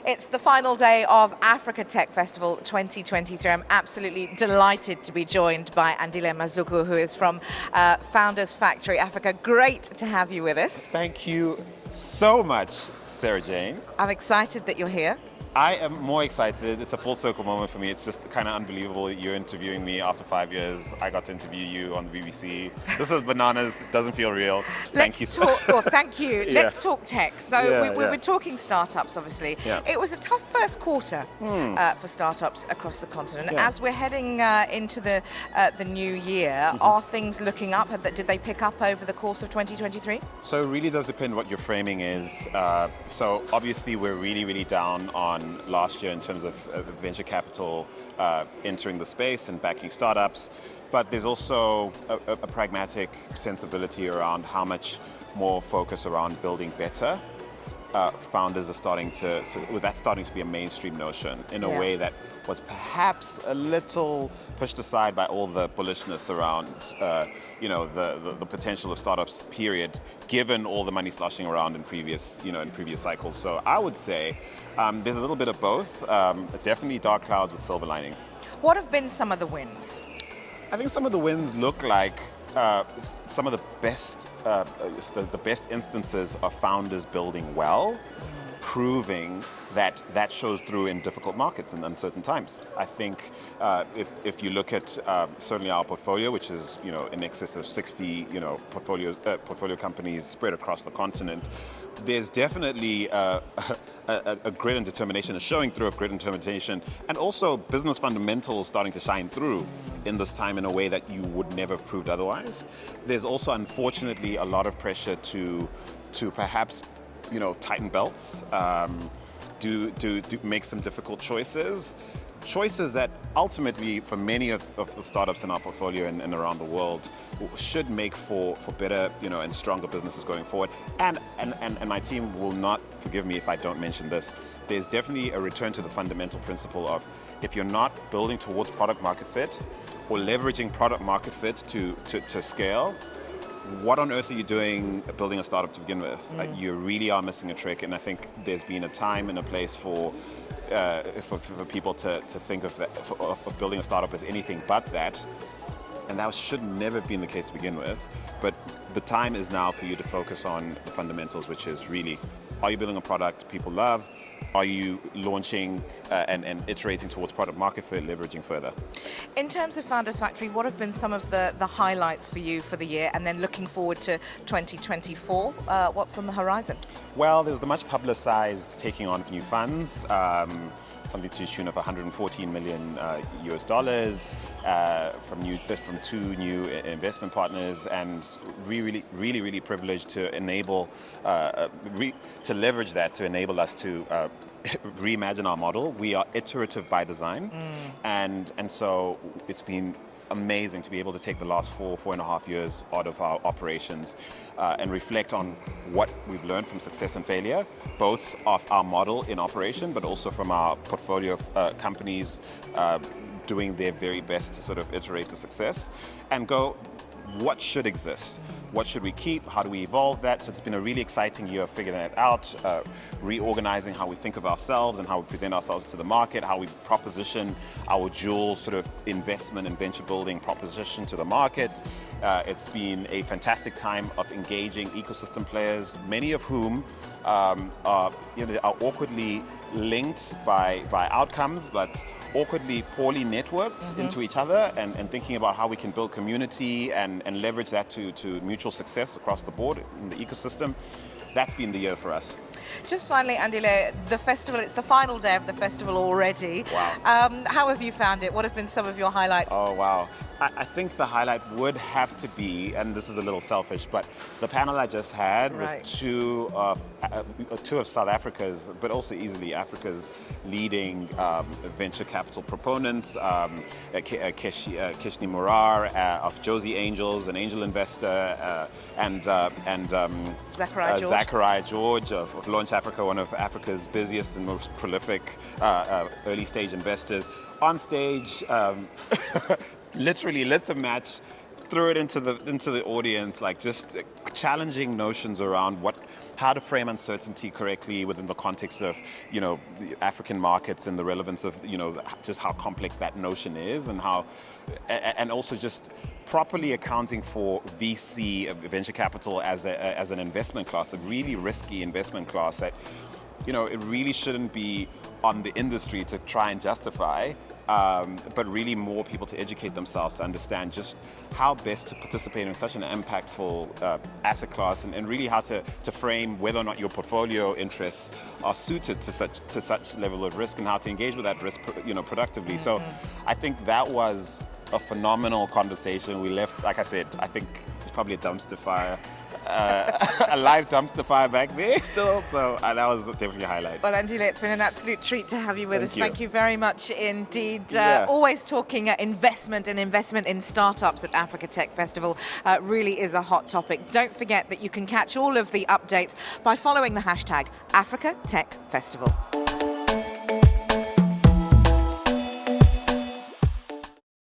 It's the final day of Africa Tech Festival 2023. I'm absolutely delighted to be joined by Andile Masuku, who is from Founders Factory Africa. Great to have you with us. Thank you so much, Sarah Jane. I'm excited that you're here. I am more excited. It's a full circle moment for me. It's just kind of unbelievable that you're interviewing me after 5 years. I got to interview you on the BBC. This is bananas. It doesn't feel real. Thank you. Thank you. Yeah. Let's talk tech. So we were talking startups, obviously. Yeah. It was a tough first quarter for startups across the continent. Yeah. As we're heading into the new year, are things looking up? Did they pick up over the course of 2023? So it really does depend what your framing is. So obviously we're really down on last year in terms of venture capital entering the space and backing startups, but there's also a pragmatic sensibility around how much more focus around building better. Founders are starting to, with that starting to be a mainstream notion in a way that was perhaps a little pushed aside by all the bullishness around, the potential of startups. Period. Given all the money sloshing around in previous cycles, so I would say there's a little bit of both. Definitely dark clouds with silver lining. What have been some of the wins? I think some of the wins look like some of the best instances of founders building well, proving that shows through in difficult markets and uncertain times. I think if you look at certainly our portfolio, which is in excess of 60 portfolio companies spread across the continent, there's definitely a grit and determination, a showing through of grit and determination, and also business fundamentals starting to shine through in this time in a way that you would never have proved otherwise. There's also, unfortunately, a lot of pressure to perhaps tighten belts, do make some difficult choices that ultimately for many of the startups in our portfolio and around the world should make for better and stronger businesses going forward. And my team will not forgive me if I don't mention this. There's definitely a return to the fundamental principle of, if you're not building towards product market fit or leveraging product market fit to scale, what on earth are you doing building a startup to begin with? You really are missing a trick, and I think there's been a time and a place for people to think of building a startup as anything but that, and that should never have been the case to begin with. But the time is now for you to focus on the fundamentals, which is really, are you building a product people love? Are you launching and iterating towards product market fit, leveraging further? In terms of Founders Factory, what have been some of the highlights for you for the year, and then looking forward to 2024, what's on the horizon? Well, there's the much publicized taking on of new funds, something to the tune of $114 million US dollars from two new investment partners, and really privileged to enable to leverage that to enable us to reimagine our model. We are iterative by design, and so it's been amazing to be able to take the last 4.5 years out of our operations and reflect on what we've learned from success and failure, both of our model in operation, but also from our portfolio of companies doing their very best to sort of iterate to success, and go, what should exist? What should we keep? How do we evolve that? So it's been a really exciting year of figuring that out, reorganizing how we think of ourselves and how we present ourselves to the market, how we proposition our dual sort of investment and venture building proposition to the market. It's been a fantastic time of engaging ecosystem players, many of whom are awkwardly linked by outcomes, but awkwardly poorly networked into each other, and thinking about how we can build community and leverage that to mutual success across the board in the ecosystem. That's been the year for us. Just finally, Andile, the festival, it's the final day of the festival already. Wow. How have you found it? What have been some of your highlights? Oh, wow. I think the highlight would have to be, and this is a little selfish, but the panel I just had with two of South Africa's, but also easily Africa's leading venture capital proponents, Keshni Morar of Josie Angels, an angel investor, and Zachariah George of Launch Africa, one of Africa's busiest and most prolific early stage investors, on stage. Literally lit a match, threw it into the audience, like just challenging notions around how to frame uncertainty correctly within the context of, the African markets and the relevance of, just how complex that notion is, and also just properly accounting for VC, venture capital, as an investment class, a really risky investment class that, it really shouldn't be on the industry to try and justify, but really more people to educate themselves to understand just how best to participate in such an impactful asset class, and really how to frame whether or not your portfolio interests are suited to such level of risk, and how to engage with that risk productively. So I think that was a phenomenal conversation. We left, like I said, I think it's probably a dumpster fire. A live dumpster fire back there still, so that was definitely a highlight. Well, Andile, it's been an absolute treat to have you with us. Thank you very much indeed. Always talking investment in startups at Africa Tech Festival really is a hot topic. Don't forget that you can catch all of the updates by following the hashtag Africa Tech Festival.